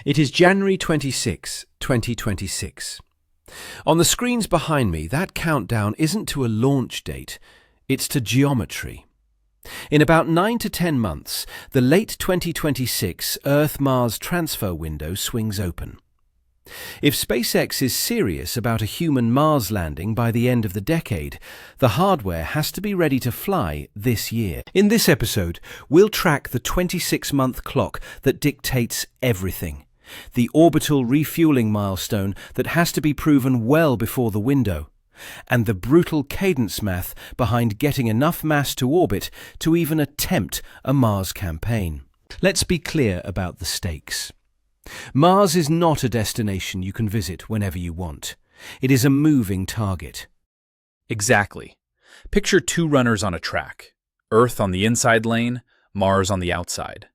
It is January 26, 2026. On the screens behind me, that countdown isn't to a launch date, it's to geometry. In about 9 to 10 months, the late 2026 Earth-Mars transfer window swings open. If SpaceX is serious about a human Mars landing by the end of the decade, the hardware has to be ready to fly this year. In this episode, we'll track the 26-month clock that dictates everything. The orbital refueling milestone that has to be proven well before the window, and the brutal cadence math behind getting enough mass to orbit to even attempt a Mars campaign. Let's be clear about the stakes. Mars is not a destination you can visit whenever you want. It is a moving target. Exactly. Picture two runners on a track. Earth on the inside lane, Mars on the outside.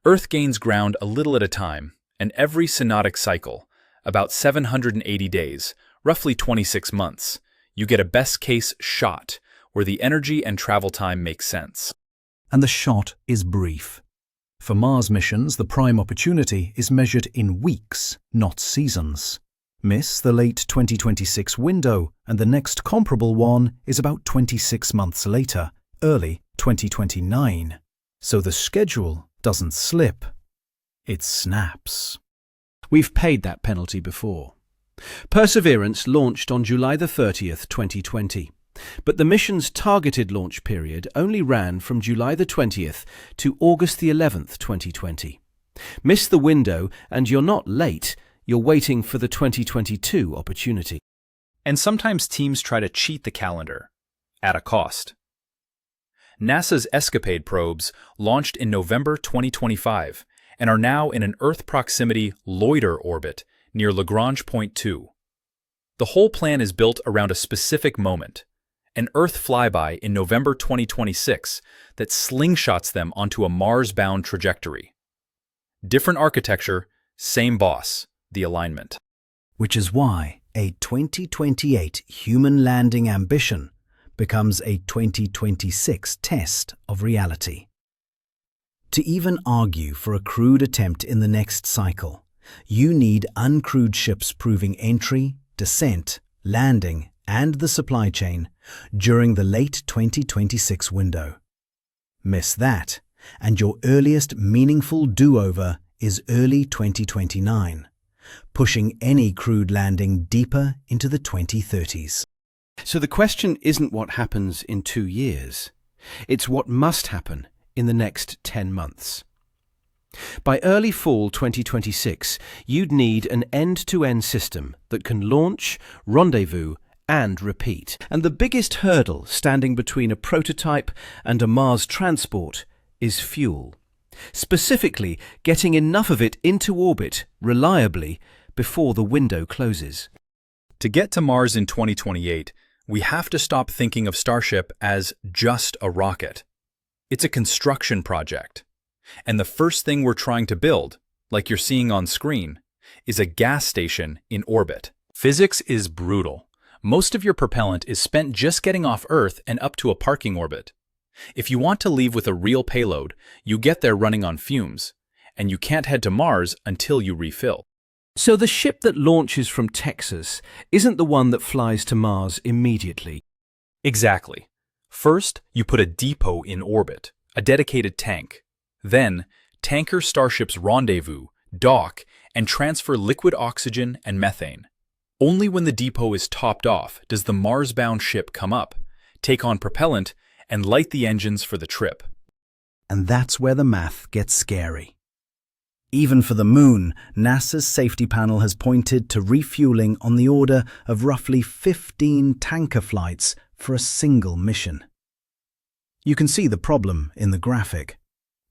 Earth gains ground a little at a time, and every synodic cycle, about 780 days, roughly 26 months, you get a best-case shot where the energy and travel time make sense. And the shot is brief. For Mars missions, the prime opportunity is measured in weeks, not seasons. Miss the late 2026 window, and the next comparable one is about 26 months later, early 2029. So the schedule doesn't slip. It snaps. We've paid that penalty before. Perseverance launched on July the 30th, 2020. But the mission's targeted launch period only ran from July the 20th to August the 11th, 2020. Miss the window and you're not late, you're waiting for the 2022 opportunity. And sometimes teams try to cheat the calendar, at a cost. NASA's Escapade probes launched in November 2025 and are now in an Earth proximity loiter orbit near Lagrange Point 2. The whole plan is built around a specific moment, an Earth flyby in November 2026 that slingshots them onto a Mars-bound trajectory. Different architecture, same boss, the alignment. Which is why a 2028 human landing ambition becomes a 2026 test of reality. To even argue for a crewed attempt in the next cycle, you need uncrewed ships proving entry, descent, landing, and the supply chain during the late 2026 window. Miss that, and your earliest meaningful do-over is early 2029, pushing any crewed landing deeper into the 2030s. So the question isn't what happens in 2 years. It's what must happen in the next 10 months. By early fall 2026, you'd need an end-to-end system that can launch, rendezvous, and repeat. And the biggest hurdle standing between a prototype and a Mars transport is fuel. Specifically, getting enough of it into orbit reliably before the window closes. To get to Mars in 2028, we have to stop thinking of Starship as just a rocket. It's a construction project. And the first thing we're trying to build, like you're seeing on screen, is a gas station in orbit. Physics is brutal. Most of your propellant is spent just getting off Earth and up to a parking orbit. If you want to leave with a real payload, you get there running on fumes, and you can't head to Mars until you refill. So the ship that launches from Texas isn't the one that flies to Mars immediately. Exactly. First, you put a depot in orbit, a dedicated tank. Then, tanker Starships rendezvous, dock, and transfer liquid oxygen and methane. Only when the depot is topped off does the Mars-bound ship come up, take on propellant, and light the engines for the trip. And that's where the math gets scary. Even for the Moon, NASA's safety panel has pointed to refueling on the order of roughly 15 tanker flights for a single mission. You can see the problem in the graphic.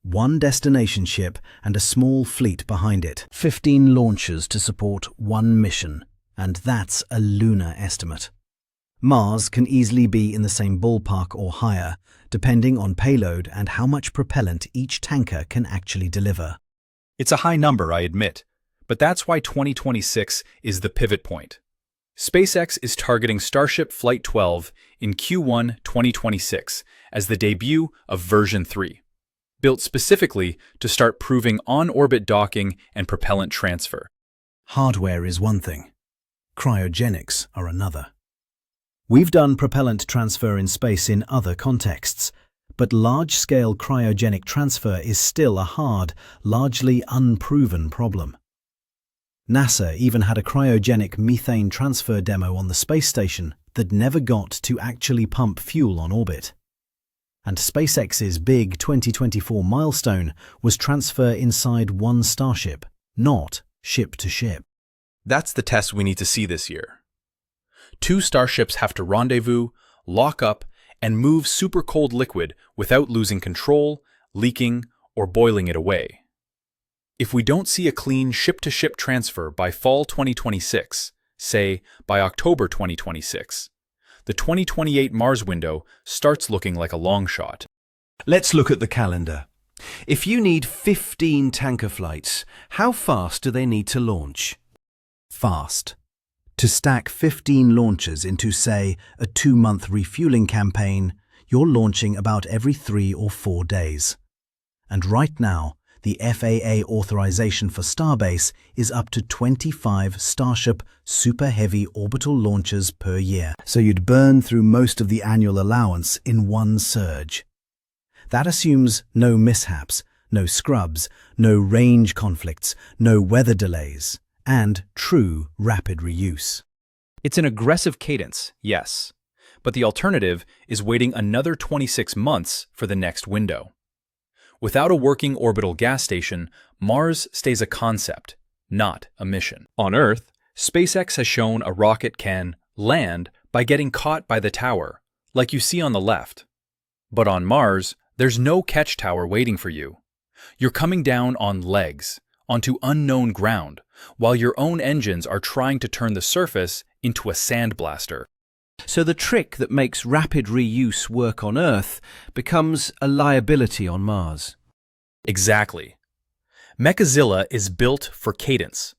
One destination ship and a small fleet behind it. 15 launches to support one mission, and that's a lunar estimate. Mars can easily be in the same ballpark or higher, depending on payload and how much propellant each tanker can actually deliver. It's a high number, I admit, but that's why 2026 is the pivot point. SpaceX is targeting Starship Flight 12 in Q1 2026 as the debut of version 3. built specifically to start proving on-orbit docking and propellant transfer. Hardware is one thing. Cryogenics are another. We've done propellant transfer in space in other contexts, but large-scale cryogenic transfer is still a hard, largely unproven problem. NASA even had a cryogenic methane transfer demo on the space station that never got to actually pump fuel on orbit. And SpaceX's big 2024 milestone was transfer inside one Starship, not ship to ship. That's the test we need to see this year. 2 starships have to rendezvous, lock up, and move super cold liquid without losing control, leaking, or boiling it away. If we don't see a clean ship-to-ship transfer by fall 2026, say by October 2026, the 2028 Mars window starts looking like a long shot. Let's look at the calendar. If you need 15 tanker flights, how fast do they need to launch? Fast. To stack 15 launches into, say, a 2-month refueling campaign, you're launching about every 3 or 4 days. And right now, the FAA authorization for Starbase is up to 25 Starship Super Heavy orbital launches per year. So you'd burn through most of the annual allowance in one surge. That assumes no mishaps, no scrubs, no range conflicts, no weather delays, and true rapid reuse. It's an aggressive cadence, yes, but the alternative is waiting another 26 months for the next window. Without a working orbital gas station, Mars stays a concept, not a mission. On Earth, SpaceX has shown a rocket can land by getting caught by the tower, like you see on the left. But on Mars, there's no catch tower waiting for you. You're coming down on legs, onto unknown ground, while your own engines are trying to turn the surface into a sandblaster. So the trick that makes rapid reuse work on Earth becomes a liability on Mars. Exactly. Mechazilla is built for cadence.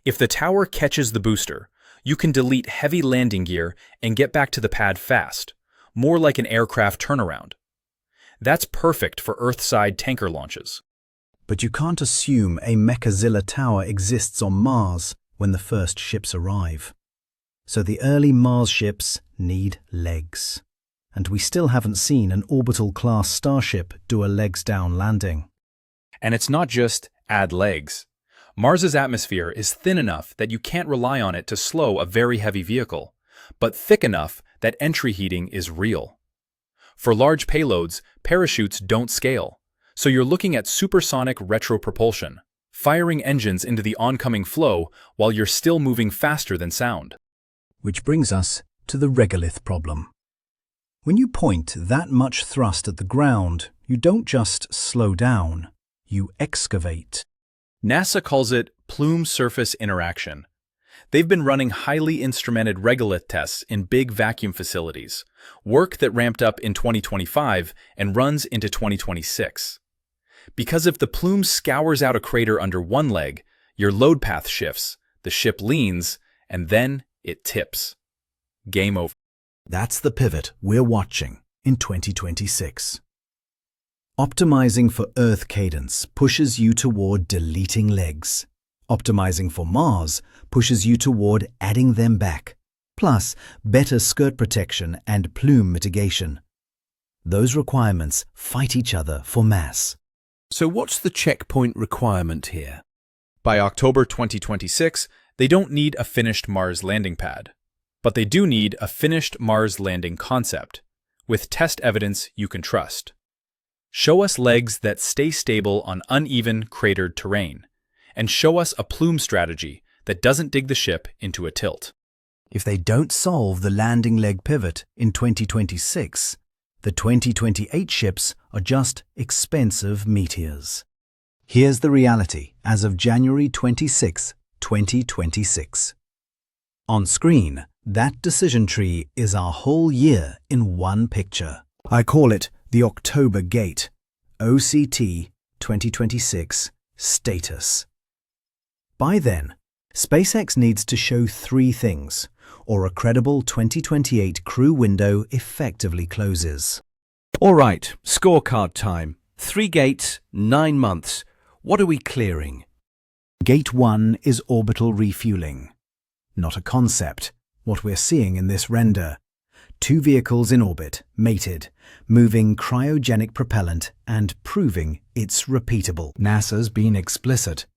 If the tower catches the booster, you can delete heavy landing gear and get back to the pad fast, more like an aircraft turnaround. That's perfect for Earth-side tanker launches. But you can't assume a Mechazilla tower exists on Mars when the first ships arrive. So the early Mars ships need legs. And we still haven't seen an orbital-class Starship do a legs-down landing. And it's not just add legs. Mars's atmosphere is thin enough that you can't rely on it to slow a very heavy vehicle, but thick enough that entry heating is real. For large payloads, parachutes don't scale, so you're looking at supersonic retropropulsion, firing engines into the oncoming flow while you're still moving faster than sound. Which brings us to the regolith problem. When you point that much thrust at the ground, you don't just slow down, you excavate. NASA calls it plume surface interaction. They've been running highly instrumented regolith tests in big vacuum facilities, work that ramped up in 2025 and runs into 2026. Because if the plume scours out a crater under one leg, your load path shifts, the ship leans, and then it tips. Game over. That's the pivot we're watching in 2026. Optimizing for Earth cadence pushes you toward deleting legs. Optimizing for Mars pushes you toward adding them back, plus better skirt protection and plume mitigation. Those requirements fight each other for mass. So what's the checkpoint requirement here? By October 2026, they don't need a finished Mars landing pad, but they do need a finished Mars landing concept, with test evidence you can trust. Show us legs that stay stable on uneven, cratered terrain, and show us a plume strategy that doesn't dig the ship into a tilt. If they don't solve the landing leg pivot in 2026, the 2028 ships are just expensive meteors. Here's the reality as of January 26, 2026. On screen, that decision tree is our whole year in one picture. I call it the October Gate, OCT 2026 status. By then, SpaceX needs to show 3 things, or a credible 2028 crew window effectively closes. All right, scorecard time. 3 gates, 9 months. What are we clearing? Gate 1 is orbital refueling. Not a concept, what we're seeing in this render. 2 vehicles in orbit, mated, moving cryogenic propellant and proving it's repeatable. NASA's been explicit.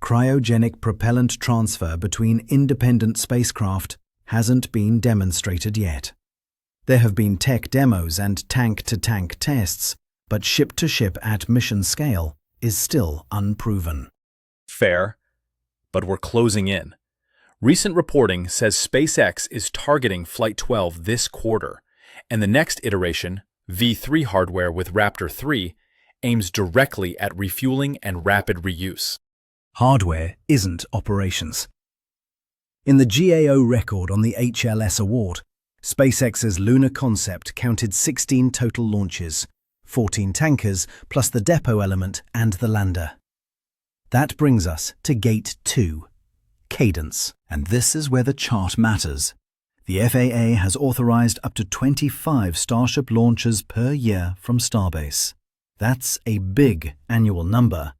Cryogenic propellant transfer between independent spacecraft hasn't been demonstrated yet. There have been tech demos and tank-to-tank tests, but ship-to-ship at mission scale is still unproven. Fair, but we're closing in. Recent reporting says SpaceX is targeting Flight 12 this quarter, and the next iteration, V3 hardware with Raptor 3, aims directly at refueling and rapid reuse. Hardware isn't operations. In the GAO record on the HLS award, SpaceX's lunar concept counted 16 total launches, 14 tankers plus the depot element and the lander. That brings us to Gate 2, cadence. And this is where the chart matters. The FAA has authorized up to 25 Starship launches per year from Starbase. That's a big annual number.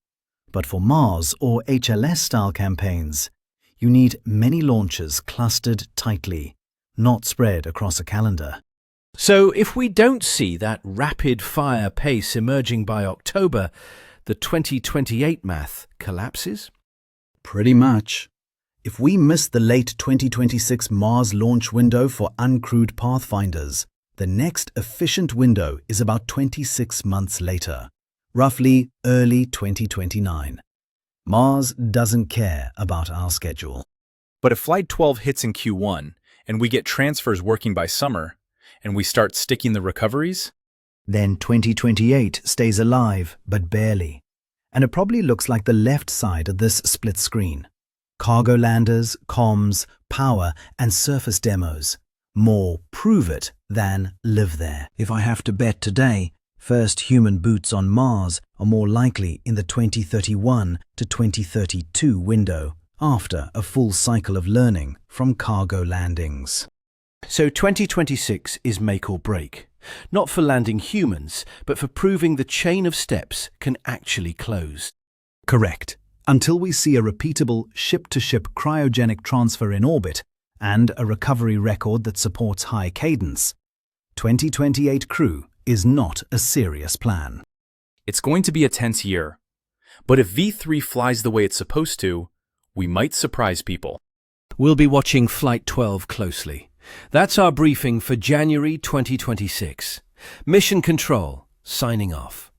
But for Mars or HLS-style campaigns, you need many launches clustered tightly, not spread across a calendar. So if we don't see that rapid-fire pace emerging by October, the 2028 math collapses? Pretty much. If we miss the late 2026 Mars launch window for uncrewed pathfinders, the next efficient window is about 26 months later, roughly early 2029. Mars doesn't care about our schedule. But if Flight 12 hits in Q1, and we get transfers working by summer, and we start sticking the recoveries, then 2028 stays alive, but barely. And it probably looks like the left side of this split screen. Cargo landers, comms, power, and surface demos. More prove it than live there. If I have to bet today, first human boots on Mars are more likely in the 2031 to 2032 window, after a full cycle of learning from cargo landings. So 2026 is make or break, not for landing humans, but for proving the chain of steps can actually close. Correct. Until we see a repeatable ship-to-ship cryogenic transfer in orbit and a recovery record that supports high cadence, 2028 crew is not a serious plan. it's going to be a tense year. But if V3 flies the way it's supposed to, we might surprise people. We'll be watching Flight 12 closely. That's our briefing for January 2026. Mission Control, signing off.